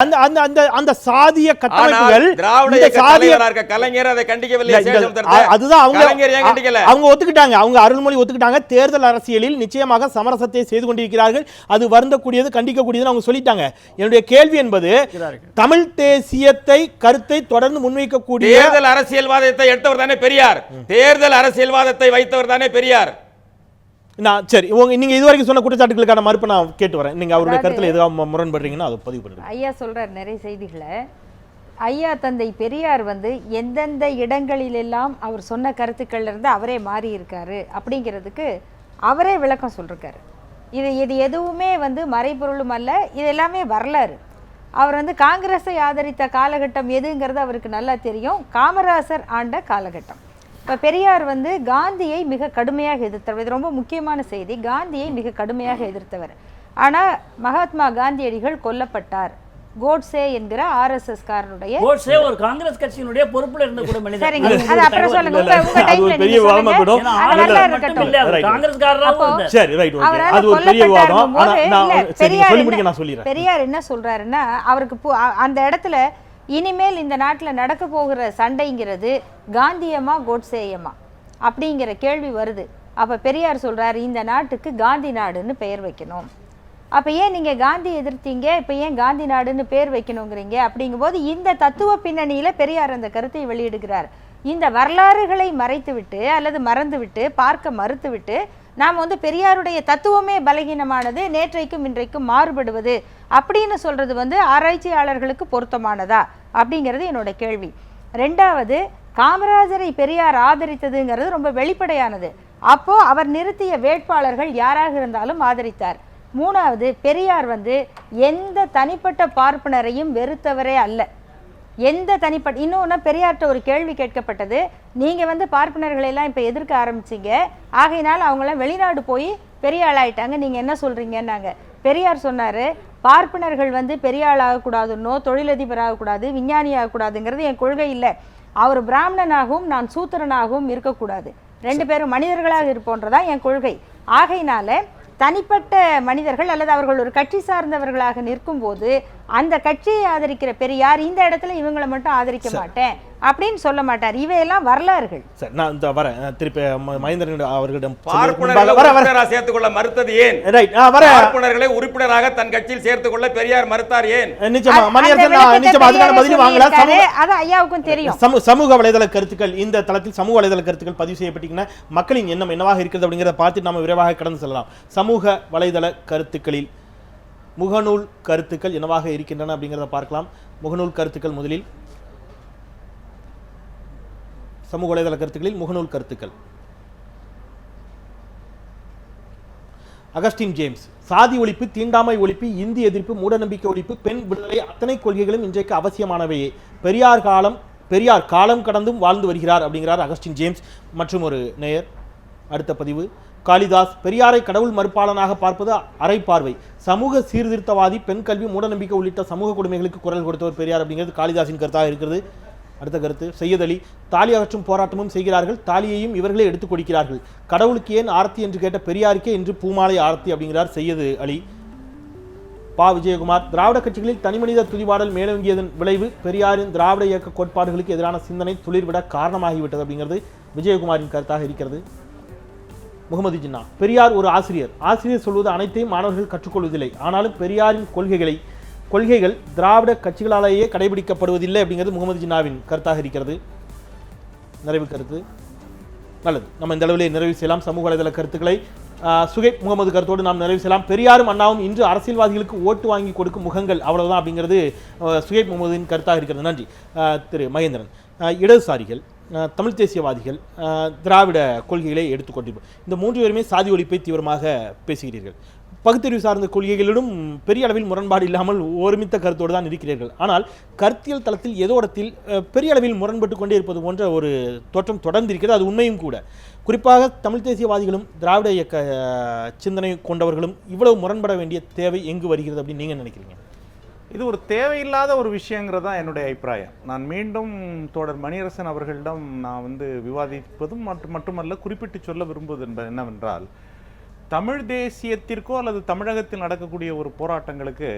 அந்த அந்த அந்த அந்த சாதிய கட்டமைப்புகள் கலைஞர் அதை கண்டிக்கவில்லை. அதுதான் அவங்க ஒத்துக்கிட்டாங்க. அவங்க அருள்மொழி ஒத்துக்கிட்டாங்க. தேர்தல் அரசியலில் நிச்சயமாக சமரசத்தை செய்து கொண்டிருக்கிறார்கள். அது வருந்தக்கூடியது, கண்டிக்கக்கூடியது அவங்க சொல்லிட்டாங்க. என்னுடைய கேள்வி என்பது, தமிழ் தேசியத்தை கருத்தை தொடர்ந்து முன்வைக்கக்கூடிய தேர்தல் அரசியல்வாதத்தை எடுத்தவர் தானே பெரியார். தேர்தல் அரசியல்வாதத்தை வைத்தவர் தானே பெரியார். சரி, நீங்க இதுவரைக்கும் சொன்ன குற்றச்சாட்டுகளுக்கான மறுப்பு நான் கேட்டு வரேன். நீங்க அவருடைய கருத்துல ஏதாவது முரண்படுறீங்கன்னா அதை பதிவு பண்ணுங்க. ஐயா சொல்றார் நிறைய செய்திகளை. ஐயா தந்தை பெரியார் எந்தெந்த இடங்களிலெல்லாம் அவர் சொன்ன கருத்துக்கள்ல இருந்து அவரே மாறி இருக்காரு அப்படிங்கிறதுக்கு அவரே விளக்கம் சொல்லிருக்காரு. இது எதுவுமே மறைபொருளும் அல்ல, இது எல்லாமே வரலாறு. அவர் காங்கிரஸை ஆதரித்த காலகட்டம் எதுங்கிறது அவருக்கு நல்லா தெரியும். காமராசர் ஆண்ட காலகட்டம். இப்போ பெரியார் காந்தியை மிக கடுமையாக எதிர்த்தவர். இது ரொம்ப முக்கியமான செய்தி. காந்தியை மிக கடுமையாக எதிர்த்தவர். ஆனால் மகாத்மா காந்தியடிகள் கொல்லப்பட்டார். கோட்சே என்கிற ஆர்எஸ்எஸ் காரனுடைய ஒரு காங்கிரஸ் கட்சியினுடைய பொறுப்புல இருந்த கூட மனிதர். சரிங்க, அது அப்புறம் சொல்லுங்க. உங்க டைம்ல பெரிய விவாதமா போடும். நல்லா இருக்கட்டும். காங்கிரஸ்காரரா சரி, ரைட், ஓகே. அது ஒரு பெரிய விவாதம். சொல்லி முடிங்க, நான் சொல்லிறேன். பெரியார் என்ன சொல்றாருன்னா, அவருக்கு அந்த இடத்துல இனிமேல் இந்த நாட்டில் நடக்க போகிற சண்டைங்கிறது காந்தியமா கோட்சேயமா அப்படிங்கிற கேள்வி வருது. அப்போ பெரியார் சொல்றாரு, இந்த நாட்டுக்கு காந்தி நாடுன்னு பெயர் வைக்கணும். அப்போ ஏன் நீங்கள் காந்தி எதிர்த்தீங்க, இப்போ ஏன் காந்தி நாடுன்னு பேர் வைக்கணுங்கிறீங்க? அப்படிங்கும்போது இந்த தத்துவ பின்னணியில் பெரியார் அந்த கருத்தை வெளியிடுகிறார். இந்த வரலாறுகளை மறைத்துவிட்டு அல்லது மறந்துவிட்டு பார்க்க மறுத்துவிட்டு நாம் பெரியாருடைய தத்துவமே பலகீனமானது, நேற்றைக்கும் இன்றைக்கும் மாறுபடுவது அப்படின்னு சொல்றது ஆராய்ச்சியாளர்களுக்கு பொருத்தமானதா அப்படிங்கிறது என்னோட கேள்வி. ரெண்டாவது, காமராஜரை பெரியார் ஆதரித்ததுங்கிறது ரொம்ப வெளிப்படையானது. அப்போ அவர் நிறுத்திய வேட்பாளர்கள் யாராக இருந்தாலும் ஆதரித்தார். மூணாவது, பெரியார் எந்த தனிப்பட்ட பார்ப்பனரையும் வெறுத்தவரே அல்ல. எந்த தனிப்பட்ட இன்னொன்று பெரியார்கிட்ட ஒரு கேள்வி கேட்கப்பட்டது, நீங்கள் பார்ப்பனர்களை எல்லாம் இப்போ எதிர்க்க ஆரம்பிச்சிங்க, ஆகையினால் அவங்களாம் வெளிநாடு போய் பெரிய ஆளாயிட்டாங்க, நீங்கள் என்ன சொல்கிறீங்கன்னாங்க. பெரியார் சொன்னார், பார்ப்பனர்கள் பெரிய ஆளாகக்கூடாதுன்னோ தொழிலதிபர் ஆகக்கூடாது விஞ்ஞானி ஆகக்கூடாதுங்கிறது என் கொள்கை இல்லை. அவர் பிராமணனாகவும் நான் சூத்திரனாகவும் இருக்கக்கூடாது, ரெண்டு பேரும் மனிதர்களாக இருப்போன்றதான் என் கொள்கை. ஆகையினால தனிப்பட்ட மனிதர்கள் அல்லது அவர்கள் ஒரு கட்சி சார்ந்தவர்களாக நிற்கும் போது அந்த கட்சியை ஆதரிக்கிற பெரியார் இந்த இடத்துல இவங்களை மட்டும் ஆதரிக்க மாட்டேன் அப்படின்னு சொல்ல மாட்டார். இவையெல்லாம் வரலாறுகள். சரி, நான் இந்த வரேன். திருப்பி மகேந்திரன் அவர்களிடம் சேர்த்துக் கொள்ள மறுத்தது ஏன்? பார்ப்பனர்களை உறுப்பினராக தன் கட்சியில் சேர்த்துக் கொள்ள பெரியார் மறுத்தார் ஏன்? ஐயாவுக்கும் தெரியும். சமூக வலைதள கருத்துக்கள், இந்த தளத்தில் சமூக வலைதள கருத்துக்கள் பதிவு செய்யப்பட்டீங்கன்னா மக்களின் எண்ணம் என்னவாக இருக்கிறது அப்படிங்கிறத பார்த்து நம்ம விரைவாக கடந்து செல்லலாம். சமூக வலைதள கருத்துக்களில் முகநூல் கருத்துக்கள் என்னவாக இருக்கின்றன அப்படிங்கிறத பார்க்கலாம். முகநூல் கருத்துக்கள் முதலில் சமூக வலைதள கருத்துக்களில் முகநூல் கருத்துக்கள். அகஸ்டின் ஜேம்ஸ், சாதி ஒழிப்பு, தீண்டாமை ஒழிப்பு, இந்தி எதிர்ப்பு, மூடநம்பிக்கை ஒழிப்பு, பெண் விடுதலை, அத்தனை கொள்கைகளும் இன்றைக்கு அவசியமானவையே. பெரியார் காலம் கடந்தும் வாழ்ந்து வருகிறார் அப்படிங்கிறார் அகஸ்டின் ஜேம்ஸ். மற்றும் ஒரு நேயர் அடுத்த பதிவு, காளிதாஸ், பெரியாரை கடவுள் மறுப்பாளனாக பார்ப்பது அரை பார்வை, சமூக சீர்திருத்தவாதி, பெண் கல்வி, மூடநம்பிக்கை உள்ளிட்ட சமூக கொடுமைகளுக்கு குரல் கொடுத்தவர் பெரியார் அப்படிங்கிறது காளிதாசின் கருத்தாக இருக்கிறது. அடுத்த கருத்து, சையத் அலி, தாலி அகற்றும் போராட்டமும் செய்கிறார்கள், தாலியையும் இவர்களே எடுத்துக் கொடுக்கிறார்கள், கடவுளுக்கு ஏன் ஆரத்தி என்று கேட்ட பெரியாருக்கே இன்று பூமாலை ஆரத்தி அப்படிங்கிறார் சையத் அலி. பா விஜயகுமார், திராவிட கட்சிகளில் தனிமனித துதிபாடல் மேலோங்கியதன் விளைவு பெரியாரின் திராவிட இயக்க கோட்பாடுகளுக்கு எதிரான சிந்தனை துளிர்விட காரணமாகிவிட்டது அப்படிங்கிறது விஜயகுமாரின் கருத்தாக இருக்கிறது. முகமது ஜின்னா, பெரியார் ஒரு ஆசிரியர் சொல்வது அனைத்தையும் மாணவர்கள் கற்றுக்கொள்வதில்லை, ஆனாலும் பெரியாரின் கொள்கைகள் திராவிட கட்சிகளாலேயே கடைபிடிக்கப்படுவதில்லை அப்படிங்கிறது முகமது ஜின்னாவின் கருத்தாக இருக்கிறது. நிறைவு கருத்து. நல்லது, நம்ம இந்த அளவிலே நிறைவு செய்யலாம் சமூக வலைதள கருத்துக்களை. சுகைப் முகமது கருத்தோடு நாம் நிறைவு செய்யலாம். பெரியாரும் அண்ணாவும் இன்று அரசியல்வாதிகளுக்கு ஓட்டு வாங்கி கொடுக்கும் முகங்கள், அவ்வளவுதான் அப்படிங்கிறது சுகைப் முகமதின் கருத்தாக இருக்கிறது. நன்றி. திரு மகேந்திரன், இடதுசாரிகள், தமிழ் தேசியவாதிகள், திராவிட கொள்கைகளை எடுத்துக்கொண்டிருப்போம். இந்த மூன்று பேருமே சாதி ஒழிப்பை தீவிரமாக பேசுகிறீர்கள். பகுத்தறிவு சார்ந்த கொள்கைகளிலும் பெரிய அளவில் முரண்பாடு இல்லாமல் ஒருமித்த கருத்தோடு தான் இருக்கிறீர்கள். ஆனால் கருத்தியல் தளத்தில் ஏதோ இடத்தில் பெரிய அளவில் முரண்பட்டு கொண்டே இருப்பது போன்ற ஒரு தோற்றம் தொடர்ந்து இருக்கிறது. அது உண்மையும் கூட. குறிப்பாக தமிழ் தேசியவாதிகளும் திராவிட இயக்க சிந்தனை கொண்டவர்களும் இவ்வளவு முரண்பட வேண்டிய தேவை எங்கு வருகிறது அப்படின்னு நீங்கள் நினைக்கிறீங்க? இது ஒரு தேவையில்லாத ஒரு விஷயங்கிறது தான் என்னுடைய அபிப்பிராயம். நான் மீண்டும் தோழர் மணியரசன் அவர்களிடம் நான் விவாதிப்பதும் மட்டுமல்ல குறிப்பிட்டு சொல்ல விரும்புவது என்னவென்றால், தமிழ் தேசியத்திற்கோ அல்லது தமிழகத்தில் நடக்கக்கூடிய ஒரு போராட்டங்களுக்கு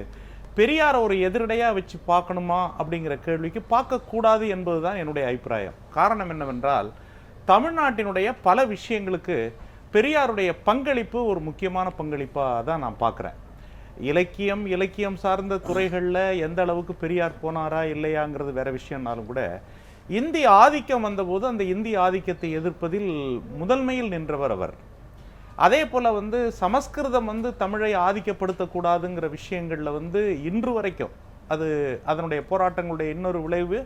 பெரியார் ஒரு எதிரடையாக வச்சு பார்க்கணுமா அப்படிங்கிற கேள்விக்கு பார்க்கக்கூடாது என்பதுதான் என்னுடைய அபிப்பிராயம். காரணம் என்னவென்றால், தமிழ்நாட்டினுடைய பல விஷயங்களுக்கு பெரியாருடைய பங்களிப்பு ஒரு முக்கியமான பங்களிப்பாக தான் நான் பார்க்குறேன். இலக்கியம் சார்ந்த துறைகளில் எந்த அளவுக்கு பெரியார் போனாரா இல்லையாங்கிறது வேற விஷயம்னாலும் கூட, இந்திய ஆதிக்கம் வந்தபோது அந்த இந்திய ஆதிக்கத்தை எதிர்ப்பதில் முதன்மையில் நின்றவர் அவர். அதே போல சமஸ்கிருதம் தமிழை ஆதிக்கப்படுத்தக்கூடாதுங்கிற விஷயங்கள்ல இன்று வரைக்கும் அதனுடைய போராட்டங்களுடைய இன்னொரு விளைவு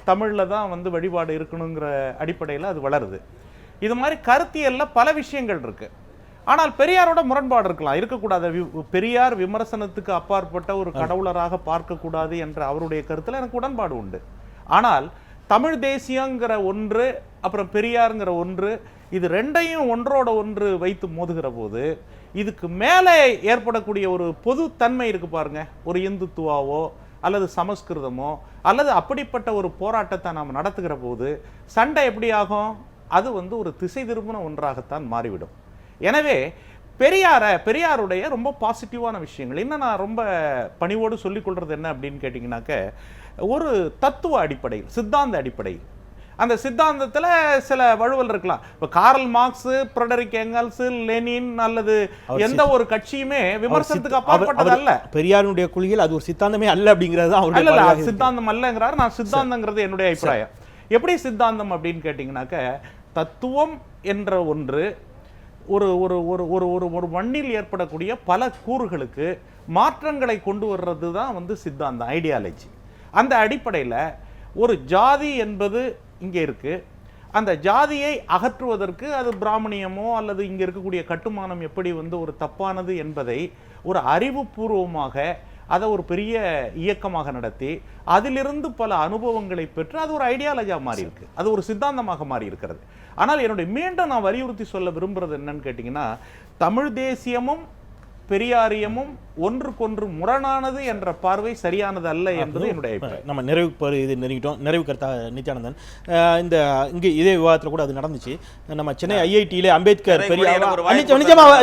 தமிழ்ல தான் வழிபாடு இருக்கணுங்கிற அடிப்படையில் அது வளருது. இது மாதிரி கருத்தியல்ல பல விஷயங்கள் இருக்கு. ஆனால் பெரியாரோட முரண்பாடு இருக்கக்கூடாது. பெரியார் விமர்சனத்துக்கு அப்பாற்பட்ட ஒரு கடவுளராக பார்க்கக்கூடாது என்ற அவருடைய கருத்துல எனக்கு உடன்பாடு உண்டு. ஆனால் தமிழ் தேசியங்கிற ஒன்று அப்புறம் பெரியாருங்கிற ஒன்று, இது ரெண்டையும் ஒன்றோட ஒன்று வைத்து மோதுகிற போது இதுக்கு மேலே ஏற்படக்கூடிய ஒரு பொது தன்மை இருக்கு பாருங்க. ஒரு இந்துத்துவாவோ அல்லது சமஸ்கிருதமோ அல்லது அப்படிப்பட்ட ஒரு போராட்டத்தை நாம் நடத்துகிற போது சண்டை எப்படி ஆகும்? அது ஒரு திசை திரும்பின ஒன்றாகத்தான் மாறிவிடும். எனவே பெரியாருடைய ரொம்ப பாசிட்டிவான விஷயங்கள் இன்னும் நான் ரொம்ப பணிவோடு சொல்லிக் கொள்றது என்ன அப்படின்னு கேட்டிங்கனாக்க, ஒரு தத்துவ அடிப்படையில், சித்தாந்த அடிப்படையில், அந்த சித்தாந்தத்தில் சில வழுவல் இருக்கலாம். இப்போ Karl Marx, Frederick Engels, Lenin அல்லது எந்த ஒரு கட்சியுமே விமர்சனத்துக்கு அப்பாற்பட்டது அல்ல. பெரியாருடைய கொள்கையில் அது ஒரு சித்தாந்தமே அல்ல அப்படிங்கிறது அவருடைய சித்தாந்தம் அல்லங்கிறார். நான் சித்தாந்தங்கிறது என்னுடைய அபிப்பிராயம். எப்படி சித்தாந்தம் அப்படின்னு கேட்டிங்கனாக்க, தத்துவம் என்ற ஒன்று ஒரு ஒரு ஒரு ஒரு ஒரு ஒரு மண்ணில் ஏற்படக்கூடிய பல கூறுகளுக்கு மாற்றங்களை கொண்டு வர்றது தான் சித்தாந்தம், ஐடியாலஜி. அந்த அடிப்படையில் ஒரு ஜாதி என்பது இங்கே இருக்கு. அந்த ஜாதியை அகற்றுவதற்கு அது பிராமணியமோ அல்லது இங்கே இருக்கக்கூடிய கட்டுமானம் எப்படி ஒரு தப்பானது என்பதை ஒரு அறிவுபூர்வமாக அதை ஒரு பெரிய இயக்கமாக நடத்தி அதிலிருந்து பல அனுபவங்களை பெற்று அது ஒரு ஐடியாலஜியாக மாறி இருக்கு, அது ஒரு சித்தாந்தமாக மாறி இருக்கிறது. ஆனால் என்னுடைய மீண்டும் நான் வலியுறுத்தி சொல்ல விரும்புறது என்னன்னு கேட்டிங்கன்னா, தமிழ் தேசியமும் பெரியாரியமும் ஒன்றுக்கொன்று முரணானது என்ற பார்வை சரியானது அல்ல என்பது என்னுடைய அபிப்பிராயம். நம்ம நிறைவு கருத்தா நித்யானந்தன், இந்த இங்கே இதே விவாதத்தில் கூட அது நடந்துச்சு. நம்ம சென்னை ஐஐடியிலே அம்பேத்கர்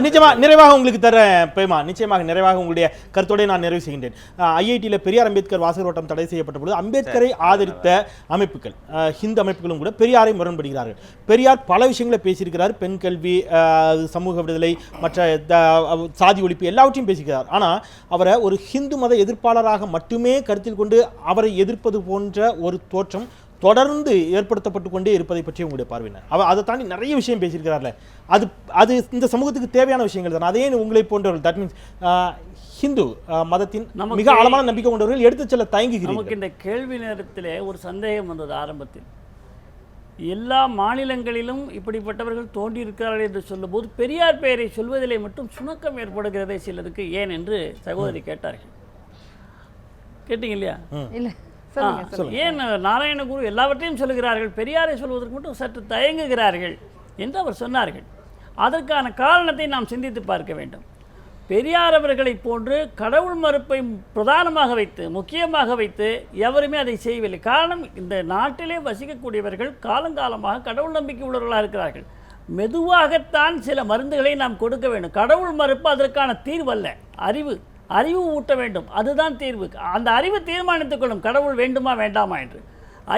நிச்சயமாக நிறைவாக உங்களுக்கு தரேன் பேமா, நிச்சயமாக நிறைவாக உங்களுடைய கருத்தோட நான் நிறைவு செய்கின்றேன். ஐஐடியில் பெரியார் அம்பேத்கர் வாசகர் ஓட்டம் தடை செய்யப்பட்ட பொழுது அம்பேத்கரை ஆதரித்த அமைப்புகள், ஹிந்து அமைப்புகளும் கூட பெரியாரை முரண்படுகிறார்கள். பெரியார் பல விஷயங்களை பேசியிருக்கிறார். பெண் கல்வி, சமூக விடுதலை, மற்ற சாதி ஒழிப்பு எல்லாவற்றையும் பேசுகிறார். ஆனால் அவரை ஒரு ஹிந்து மத எதிர்ப்பாளராக மட்டுமே கருத்தில் கொண்டு அவரை எதிர்ப்பது போன்ற ஒரு தோற்றம் தொடர்ந்து ஏற்படுத்தப்பட்டு கொண்டே இருப்பதை பற்றி உங்களுடைய பார்வையினர். அதை தாண்டி நிறைய விஷயம் பேசியிருக்கிறார்ல, அது இந்த சமூகத்துக்கு தேவையான விஷயங்கள் தான். அதே உங்களை போன்றவர்கள், தட் மீன்ஸ் ஹிந்து மதத்தின் மிக ஆழமான நம்பிக்கை கொண்டவர்கள் எடுத்து செல்ல தயங்குகிறீர்கள். நமக்கு இந்த கேள்வி நேரத்தில் ஒரு சந்தேகம் வந்தது. ஆரம்பத்தில் எல்லா மாநிலங்களிலும் இப்படிப்பட்டவர்கள் தோன்றியிருக்கிறார்கள் என்று சொல்லும்போது பெரியார் பெயரை சொல்வதிலே மட்டும் சுணக்கம் ஏற்படுகிறதே சிலருக்கு ஏன் என்று சகோதரி கேட்டார்கள். கேட்டீங்க இல்லையா? ஏன் நாராயணகுரு எல்லாவற்றையும் சொல்லுகிறார்கள், பெரியாரை சொல்வதற்கு மட்டும் சற்று தயங்குகிறார்கள் என்று அவர் சொன்னார்கள். அதற்கான காரணத்தை நாம் சிந்தித்து பார்க்க வேண்டும். பெரியார் அவர்களை போன்று கடவுள் மறுப்பை பிரதானமாக வைத்து, முக்கியமாக வைத்து எவருமே அதை செய்யவில்லை. காரணம், இந்த நாட்டிலே வசிக்கக்கூடியவர்கள் காலங்காலமாக கடவுள் நம்பிக்கை உள்ளவர்களாக இருக்கிறார்கள். மெதுவாகத்தான் சில மருந்துகளை நாம் கொடுக்க வேண்டும். கடவுள் மறுப்பு அதற்கான தீர்வு அல்ல, அறிவு ஊட்ட வேண்டும், அதுதான் தீர்வு. அந்த அறிவு தீர்மானித்துக் கொள்ளும் கடவுள் வேண்டுமா வேண்டாமா என்று.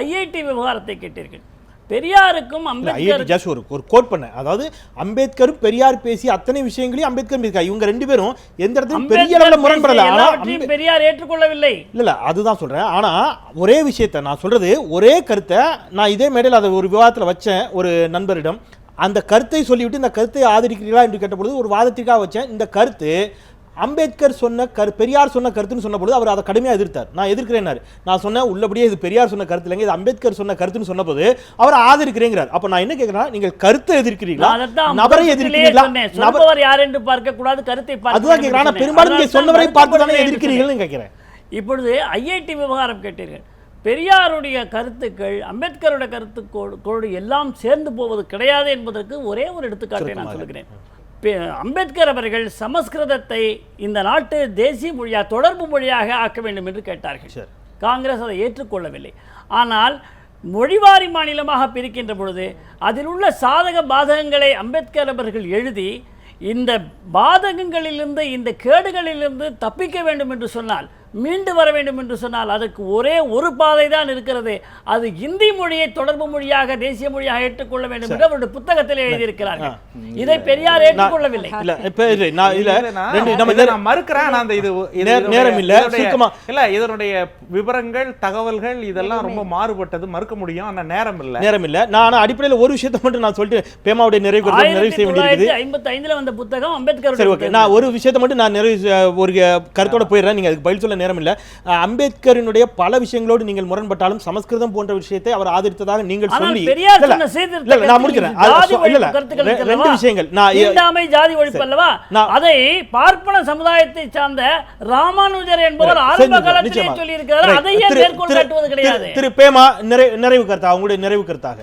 ஐஐடி விவகாரத்தை கேட்டீர்கள். பெரியாருக்கும் அம்பேத்கர் ஒரு கோட் பண்ண, அதாவது அம்பேத்கரும் பெரியார் பேசி அத்தனை விஷயங்களையும் அம்பேத்கர் இவங்க ரெண்டு பேரும் எந்த இடத்துலயும் பெரிய அளவுல முரண்படல. ஆனா பெரியார் ஏற்றுக்கொள்ளவில்லை. இல்ல அதுதான் சொல்றேன். ஆனா ஒரே விஷயத்த நான் சொல்றது, ஒரே கருத்தை நான் இதே மேடையில் அதை ஒரு விவாதத்துல வச்சேன் ஒரு நண்பரிடம். அந்த கருத்தை சொல்லிவிட்டு இந்த கருத்தை ஆதரிக்கிறீர்களா என்று கேட்டபொழுது ஒரு வாதத்திற்காக வச்சேன். இந்த கருத்து அம்பேத்கர் சொன்ன பெரியார் சொன்ன கருத்துன்னு சொன்னபோது அவர் அதை கடுமையாக எதிர்த்தார். நான் எதிர்க்கிறேன். நான் சொன்னேன் உள்ளபடியே இது பெரியார் சொன்ன கருத்து இல்லைங்க, இது அம்பேத்கர் சொன்ன கருத்துன்னு சொன்னபோது அவர் ஆதரிக்கிறேங்கிறார். அப்ப நான் என்ன கேட்கிறேன், நீங்கள் கருத்தை எதிர்க்கிறீங்களா, நபரை எதிர்க்கிறீங்களா? சொன்னவர் யார் என்று பார்க்க கூடாது, கருத்தை பார்க்க. அதுதான் கேட்கிறேன். பெரும்பாலும் நீங்க சொன்னவரை பார்த்து தானே எதிர்க்கிறீர்கள்னு கேட்கிறேன். இப்பொழுது ஐஐடி விவகாரம் கேட்டீர்கள். பெரியாருடைய கருத்துக்கள் அம்பேத்கருடைய கருத்துக்களோடு எல்லாம் சேர்ந்து போவது கிடையாது என்பதற்கு ஒரே ஒரு எடுத்துக்காட்டை நான் சொல்கிறேன். அம்பேத்கர் அவர்கள் சமஸ்கிருதத்தை இந்த நாட்டு தேசிய மொழியாக, தொடர்பு மொழியாக ஆக்க வேண்டும் என்று கேட்டார்கள். காங்கிரஸ் அதை ஏற்றுக்கொள்ளவில்லை. ஆனால் மொழிவாரி மாநிலமாக பிரிக்கின்ற பொழுது அதில் உள்ள சாதக பாதகங்களை அம்பேத்கர் அவர்கள் எழுதி இந்த பாதகங்களிலிருந்து, இந்த கேடுகளிலிருந்து தப்பிக்க வேண்டும் என்று சொன்னால் மீண்டு வர வேண்டும் என்று சொன்னால் அதற்கு ஒரே ஒரு பாதை தான் இருக்கிறது. அது இந்தி மொழியை தொடர்பு மொழியாக தேசிய மொழியாக ஏற்றுக்கொள்ள வேண்டும் என்று அவருடைய புத்தகத்தில் எழுதியிருக்கிறார்கள். இதை பெரியார் ஏற்றுக்கொள்ளவில்லை. இதனுடைய விவரங்கள் தகவல்கள் இதெல்லாம் ரொம்ப மாறுபட்டது, மறுக்க முடியும். ஆனா நேரம் இல்ல. நான் அடிப்படையில் ஒரு விஷயத்தை மட்டும் நான் சொல்லிட்டு பேமாவுடைய நிறைவு செய்ய வேண்டியது. 1955 வந்த புத்தகம் அம்பேத்கர். நான் ஒரு விஷயத்தை மட்டும் நான் ஒரு கருத்தோட போயிடுறேன், நீங்க அதுக்கு பதில் சொல்ல நேரம் இல்ல. அம்பேத்கரினுடைய பல விஷயங்களோடு நீங்கள் முரண்பட்டாலும் சமஸ்கிருதம் போன்ற விஷயத்தை அவர் ஆதரித்ததாக நீங்கள் சொல்லி நான் முடிக்கிறேன். ரெண்டு விஷயங்கள் ஜாதி ஒழிப்பு அல்லவா, அதை பார்ப்பன சமூகத்தை சார்ந்த ராமானுஜர் என்பவர் ஆரம்ப காலத்திலே சொல்லி இருக்கிறார். அதை ஏன் மேற்கோள் காட்டுவது கிடையாது? திரு பேமா நிறைவு கருத்தாக, உங்களுடைய நிறைவு கருத்தாக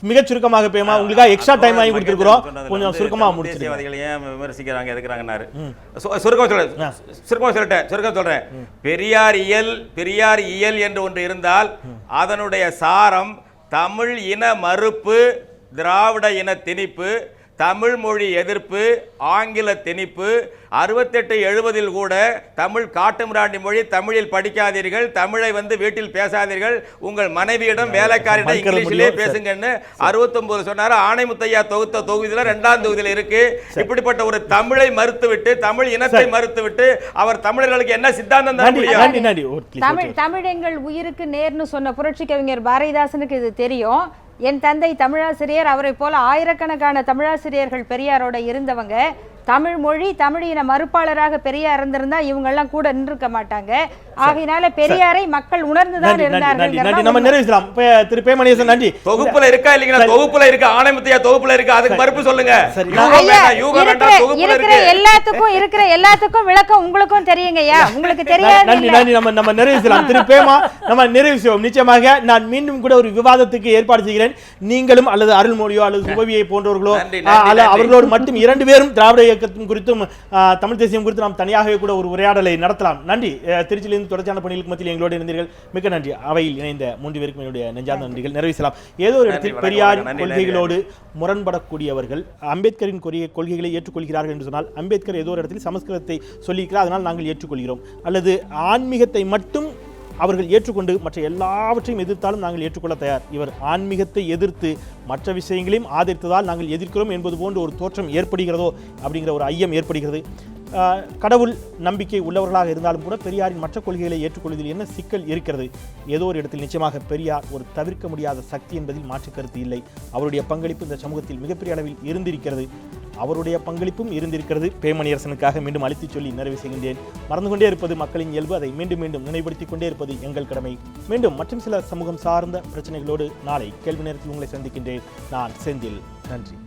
மிக சுருக்கமாக பேமா, உங்களுக்காக எக்ஸ்ட்ரா டைம் வாங்கி கொடுத்திருக்கிறோம், கொஞ்சம் சுருக்கமா முடிச்சு. தேசியவாதிகளை ஏன் விமர்சிக்கிறாங்க எதுக்குறாங்கன்னாரு. சுருக்கமா சொல்றேன். பெரியார் இயல் என்று ஒன்று இருந்தால் அதனுடைய சாரம் தமிழ் இன மறுப்பு, திராவிட இன திணிப்பு, தமிழ் மொழி எதிர்ப்பு, ஆங்கில திணிப்பு, 68-70 கூட தமிழ் காட்டுமிராண்டி மொழி, தமிழில் படிக்காதீர்கள், தமிழை வீட்டில் பேசாதீர்கள், உங்கள் மனைவியிடம் வேலைக்காரிடம் இங்கிலீஷிலே பேசுங்கன்னு 69 சொன்னாரு. ஆணைமுத்தையா தொகுத்த தொகுதியில 2ஆம் தொகுதியில் இருக்கு. இப்படிப்பட்ட ஒரு தமிழை மறுத்துவிட்டு, தமிழ் இனத்தை மறுத்துவிட்டு அவர் தமிழர்களுக்கு என்ன சித்தாந்தம் தான் முடியும்? தமிழ் எங்கள் உயிருக்கு நேர்னு சொன்ன புரட்சி கவிஞர் பாரதிதாசனுக்கு இது தெரியும். என் தந்தை தமிழாசிரியர், அவரை போல ஆயிரக்கணக்கான தமிழாசிரியர்கள் பெரியாரோட இருந்தவங்க. தமிழ் மொழி தமிழ் இன மறுப்பாளராக பெரியார் இருந்திருந்தா இவங்க எல்லாம் கூட நின்றுக்க மாட்டாங்க. ஆகையினால பெரியாரை மக்கள் உணர்ந்துதான் இருந்தார்கள். நம்ம நிறைவேற்றலாம். திரு பேமணியன் நன்றி. தொகுப்புல இருக்கா இல்லீங்களா? தொகுப்புல இருக்கு, ஆணைமுத்தையா தொகுப்புல இருக்கு, அதுக்கு மறுப்பு சொல்லுங்க. இருக்கிற எல்லாத்துக்கும் விளக்கம் உங்களுக்கும் தெரியுங்கய்யா, உங்களுக்கு தெரியாது. நன்றி. நம்ம நிறைவேற்றலாம். திரு பேமா, நம்ம நிறைவு செய்வோம். நிச்சயமாக நான் மீண்டும் கூட ஒரு விவாதத்துக்கு ஏற்பாடு செய்கிறேன். நீங்களும் அல்லது அருள்மொழியோ அல்லது சுபவியை போன்றவர்களோ அவர்களோடு மட்டும் 2 பேரும் திராவிட இயக்கத்தின் குறித்தும் தமிழ் தேசியம் குறித்து நாம் தனியாகவே கூட ஒரு உரையாடலை நடத்தலாம். நன்றி. திருச்சியிலிருந்து தொடர்ச்சியான பணிகளுக்கு மத்தியில் எங்களோடு இருந்தீர்கள், மிக்க நன்றி. அவையில் இணைந்த 3 பேருக்கும் என்னுடைய நெஞ்சார்ந்த நன்றிகள். நிறைவேற்றலாம். ஏதோ ஒரு இடத்தில் பெரியாரின் கொள்கைகளோடு முரண்படக்கூடியவர்கள் அம்பேத்கரின் கொள்கைகளை ஏற்றுக்கொள்கிறார்கள் என்று சொன்னால், அம்பேத்கர் ஏதோ ஒரு இடத்தில் சமஸ்கிருதத்தை சொல்லியிருக்கிறார், அதனால் நாங்கள் ஏற்றுக்கொள்கிறோம், அல்லது ஆன்மீகத்தை மட்டும் அவர்கள் ஏற்றுக்கொண்டு மற்ற எல்லாவற்றையும் எதிர்த்தாலும் நாங்கள் ஏற்றுக்கொள்ள தயார், இவர் ஆன்மீகத்தை எதிர்த்து மற்ற விஷயங்களையும் ஆதரித்ததால் நாங்கள் எதிர்க்கிறோம் என்பது போன்ற ஒரு தோற்றம் ஏற்படுகிறதோ அப்படிங்கிற ஒரு ஐயம் ஏற்படுகிறது. கடவுள் நம்பிக்கை உள்ளவர்களாக இருந்தாலும் கூட பெரியாரின் மற்ற கொள்கைகளை ஏற்றுக்கொள்வதில் என்ன சிக்கல் இருக்கிறது? ஏதோ ஒரு இடத்தில் நிச்சயமாக பெரியார் ஒரு தவிர்க்க முடியாத சக்தி என்பதில் மாற்று கருத்து இல்லை. அவருடைய பங்களிப்பு இந்த சமூகத்தில் மிகப்பெரிய அளவில் இருந்திருக்கிறது. அவருடைய பங்களிப்பும் இருந்திருக்கிறது. பேமணியரசனுக்காக மீண்டும் அழைத்து சொல்லி நிறைவு செய்கின்றேன். மறந்து கொண்டே இருப்பது மக்களின் இயல்பு, அதை மீண்டும் மீண்டும் நினைவுபடுத்திக் கொண்டே இருப்பது எங்கள் கடமை. மீண்டும் மற்றும் சில சமூகம் சார்ந்த பிரச்சனைகளோடு நாளை கேள்வி நேரத்தில் உங்களை சந்திக்கின்றேன். நான் செந்தில். நன்றி.